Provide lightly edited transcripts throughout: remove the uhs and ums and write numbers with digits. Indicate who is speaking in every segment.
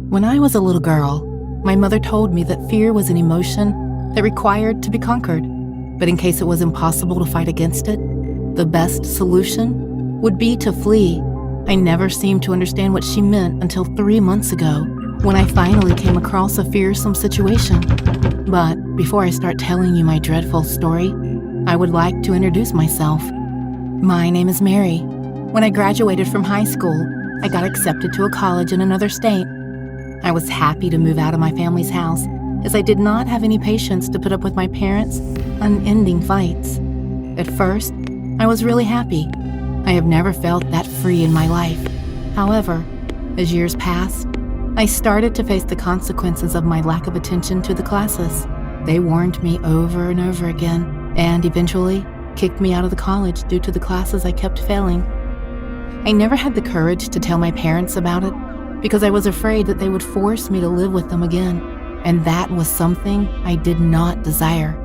Speaker 1: When I was a little girl, my mother told me that fear was an emotion that required to be conquered, but in case it was impossible to fight against it, the best solution would be to flee. I never seemed to understand what she meant until 3 months ago, when I finally came across a fearsome situation. But before I start telling you my dreadful story, I would like to introduce myself. My name is Mary. When I graduated from high school, I got accepted to a college in another state. I was happy to move out of my family's house, as I did not have any patience to put up with my parents' unending fights. At first, I was really happy. I have never felt that free in my life. However, as years passed, I started to face the consequences of my lack of attention to the classes. They warned me over and over again, and eventually kicked me out of the college due to the classes I kept failing. I never had the courage to tell my parents about it, because I was afraid that they would force me to live with them again, and that was something I did not desire.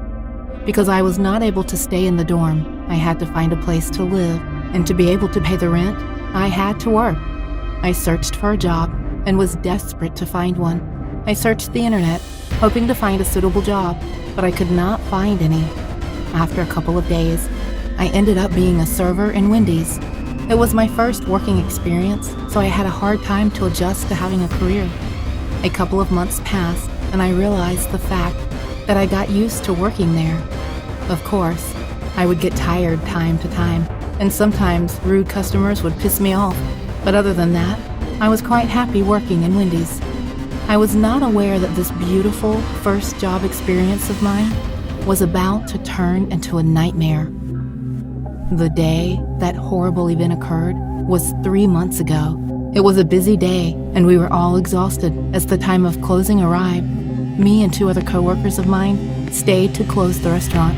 Speaker 1: Because I was not able to stay in the dorm, I had to find a place to live, and to be able to pay the rent, I had to work. I searched for a job and was desperate to find one. I searched the internet, hoping to find a suitable job, but I could not find any. After a couple of days, I ended up being a server in Wendy's. It was my first working experience, so I had a hard time to adjust to having a career. A couple of months passed, and I realized the fact that I got used to working there. Of course, I would get tired time to time, and sometimes rude customers would piss me off, but other than that, I was quite happy working in Wendy's. I was not aware that this beautiful first job experience of mine was about to turn into a nightmare. The day that horrible event occurred was 3 months ago. It was a busy day, and we were all exhausted as the time of closing arrived. Me and 2 other coworkers of mine stayed to close the restaurant.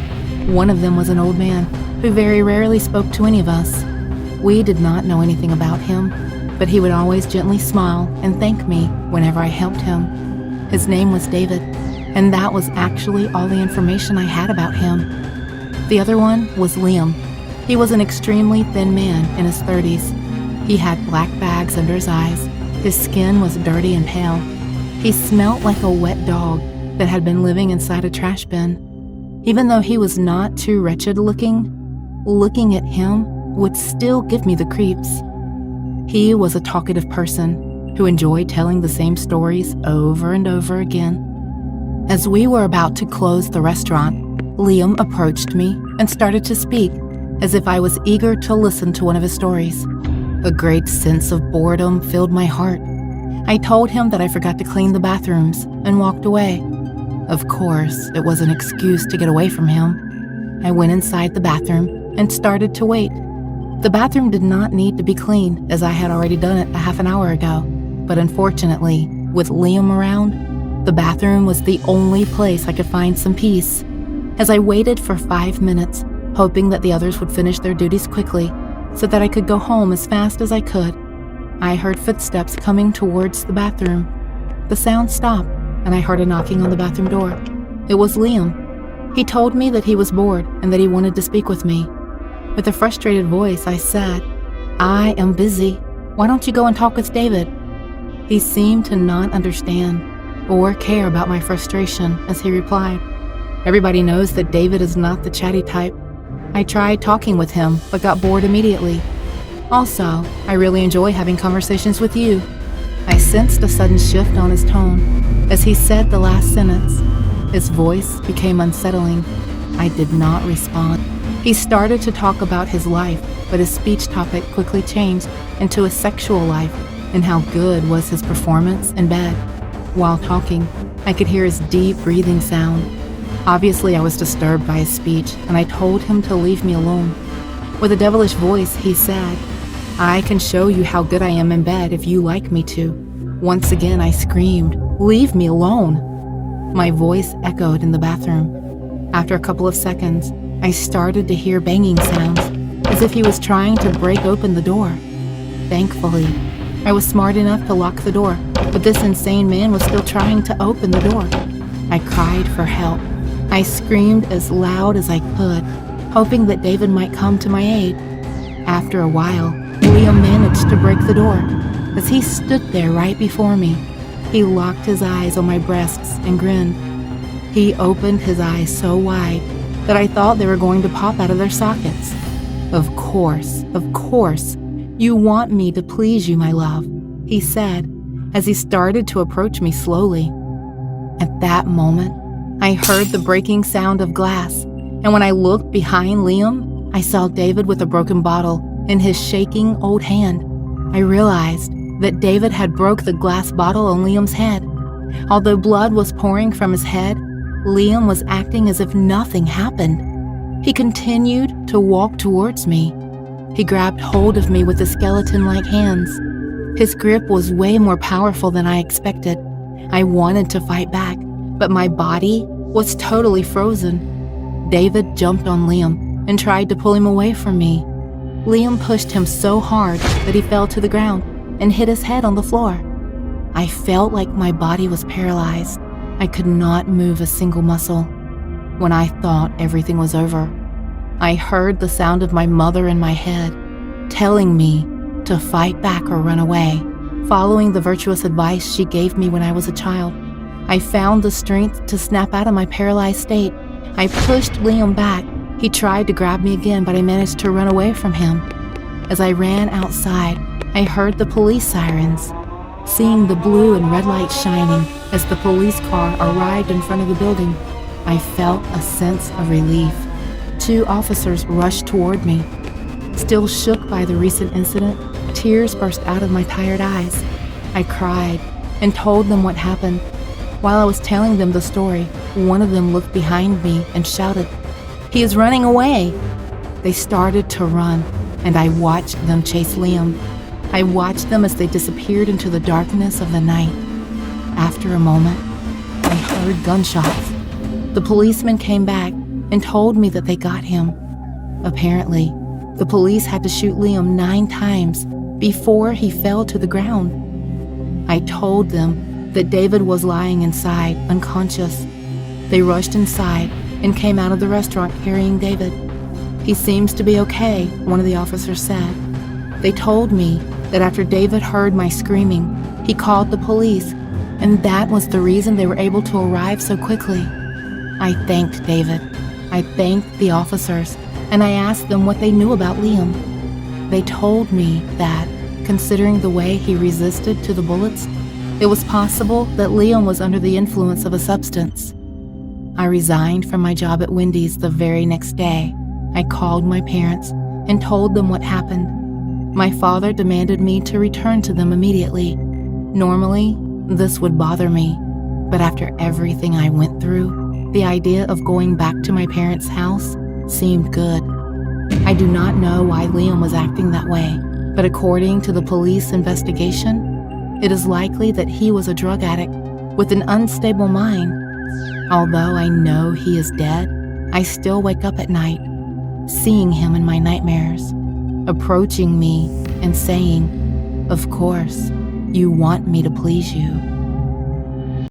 Speaker 1: One of them was an old man who very rarely spoke to any of us. We did not know anything about him, but he would always gently smile and thank me whenever I helped him. His name was David, and that was actually all the information I had about him. The other one was Liam. He was an extremely thin man in his 30s. He had black bags under his eyes. His skin was dirty and pale. He smelt like a wet dog that had been living inside a trash bin. Even though he was not too wretched looking at him would still give me the creeps. He was a talkative person who enjoyed telling the same stories over and over again. As we were about to close the restaurant, Liam approached me and started to speak, as if I was eager to listen to one of his stories. A great sense of boredom filled my heart. I told him that I forgot to clean the bathrooms and walked away. Of course, it was an excuse to get away from him. I went inside the bathroom and started to wait. The bathroom did not need to be cleaned, as I had already done it a half an hour ago. But unfortunately, with Liam around, the bathroom was the only place I could find some peace. As I waited for 5 minutes, hoping that the others would finish their duties quickly so that I could go home as fast as I could, I heard footsteps coming towards the bathroom. The sound stopped, and I heard a knocking on the bathroom door. It was Liam. He told me that he was bored and that he wanted to speak with me. With a frustrated voice, I said, "I am busy. Why don't you go and talk with David?" He seemed to not understand or care about my frustration as he replied, "Everybody knows that David is not the chatty type. I tried talking with him, but got bored immediately. Also, I really enjoy having conversations with you." I sensed a sudden shift on his tone as he said the last sentence. His voice became unsettling. I did not respond. He started to talk about his life, but his speech topic quickly changed into a sexual life and how good was his performance in bed. While talking, I could hear his deep breathing sound. Obviously, I was disturbed by his speech, and I told him to leave me alone. With a devilish voice, he said, "I can show you how good I am in bed if you like me to." Once again, I screamed, "Leave me alone!" My voice echoed in the bathroom. After a couple of seconds, I started to hear banging sounds, as if he was trying to break open the door. Thankfully, I was smart enough to lock the door, but this insane man was still trying to open the door. I cried for help. I screamed as loud as I could, hoping that David might come to my aid. After a while, Liam managed to break the door, as he stood there right before me. He locked his eyes on my breasts and grinned. He opened his eyes so wide that I thought they were going to pop out of their sockets. Of course, you want me to please you, my love," he said as he started to approach me slowly. At that moment, I heard the breaking sound of glass, and when I looked behind Liam, I saw David with a broken bottle in his shaking old hand. I realized that David had broke the glass bottle on Liam's head. Although blood was pouring from his head, Liam was acting as if nothing happened. He continued to walk towards me. He grabbed hold of me with his skeleton-like hands. His grip was way more powerful than I expected. I wanted to fight back, but my body was totally frozen. David jumped on Liam and tried to pull him away from me. Liam pushed him so hard that he fell to the ground and hit his head on the floor. I felt like my body was paralyzed. I could not move a single muscle. When I thought everything was over, I heard the sound of my mother in my head, telling me to fight back or run away. Following the virtuous advice she gave me when I was a child, I found the strength to snap out of my paralyzed state. I pushed Liam back. He tried to grab me again, but I managed to run away from him. As I ran outside, I heard the police sirens. Seeing the blue and red lights shining as the police car arrived in front of the building, I felt a sense of relief. 2 officers rushed toward me. Still shook by the recent incident, tears burst out of my tired eyes. I cried and told them what happened. While I was telling them the story, one of them looked behind me and shouted, "He is running away!" They started to run, and I watched them chase Liam. I watched them as they disappeared into the darkness of the night. After a moment, I heard gunshots. The policemen came back and told me that they got him. Apparently, the police had to shoot Liam 9 times before he fell to the ground. I told them that David was lying inside, unconscious. They rushed inside and came out of the restaurant carrying David. "He seems to be okay," one of the officers said. They told me that after David heard my screaming, he called the police, and that was the reason they were able to arrive so quickly. I thanked David. I thanked the officers, and I asked them what they knew about Liam. They told me that, considering the way he resisted to the bullets, it was possible that Liam was under the influence of a substance. I resigned from my job at Wendy's the very next day. I called my parents and told them what happened. My father demanded me to return to them immediately. Normally, this would bother me, but after everything I went through, the idea of going back to my parents' house seemed good. I do not know why Liam was acting that way, but according to the police investigation, it is likely that he was a drug addict with an unstable mind. Although I know he is dead, I still wake up at night, seeing him in my nightmares, approaching me and saying, "Of course, you want me to please you."